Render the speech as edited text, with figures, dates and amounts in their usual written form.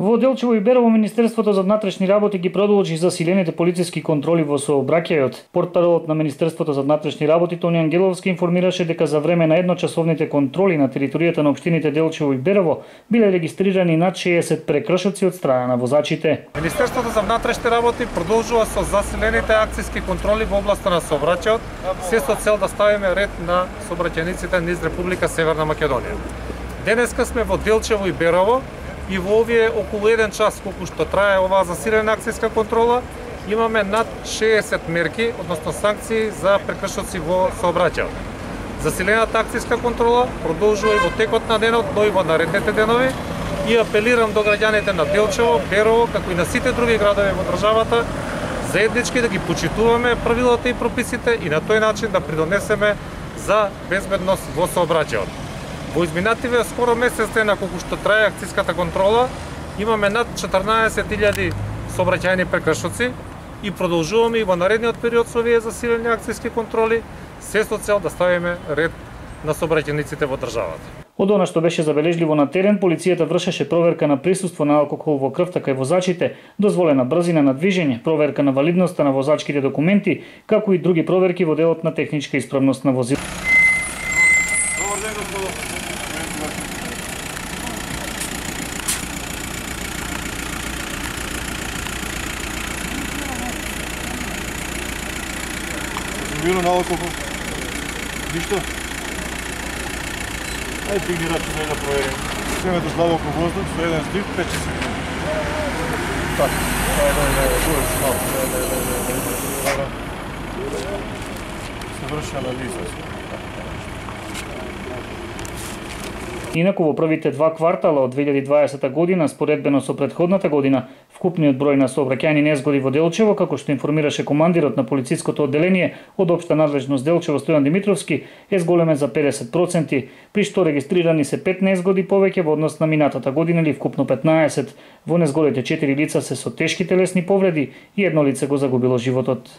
Во Делчево и Берово Министерството за внатрешни работи ги продолжи засилените полициски контроли во сообраќајот. Портпаролот на Министерството за внатрешни работи Тони Ангеловски информираше дека за време на едночасовните контроли на територијата на општините Делчево и Берово биле регистрирани над 60 прекршоци од страна на возачите. Министерството за внатрешни работи продолжува со засилените акциски контроли во областа на сообраќајот, се со цел да ставиме ред на сообраќајниците низ Република Северна Македонија. Денеска сме во Делчево и Берово и во овие околу 1 час колку што трае оваа засилена акциска контрола, имаме над 60 мерки, односно санкции за прекршоци во сообраќајот. Засилената акциска контрола продолжува и во текот на денот, но и во наредните денови, и апелирам до граѓаните на Делчево, Берово, како и на сите други градови во државата, заеднички да ги почитуваме правилата и прописите и на тој начин да придонесеме за безбедност во сообраќајот. Во изминативе скоро месец дена колку што трае акциската контрола, имаме над 14.000 сообраќајни прекршоци и продолжуваме и во наредниот период со овие засилени акциски контроли, се со цел да ставиме ред на сообраќајниците во државата. Од она што беше забележливо на терен, полицијата вршеше проверка на присуство на алкохол во крвта кај возачите, дозволена брзина на движење, проверка на валидноста на возачките документи, како и други проверки во делот на техничка исправност на возило. Миро на алкохол. Ништо? Ајде ти ги рачунај да проверим. Семето длабоко воздух со еден здив, 5 секунди. Така. Се врши анализа. Инаку во првите 2 квартала од 2020 година, споредбено со претходната година, вкупниот број на сообраќајни незгоди во Делчево, како што информираше командирот на полициското одделение од општа надлежност Делчево Стојан Димитровски, е зголемен за 50%, при што регистрирани се 5 незгоди повеќе во однос на минатата година или вкупно 15. Во незгодите 4 лица се со тешки телесни повреди и едно лице го загубило животот.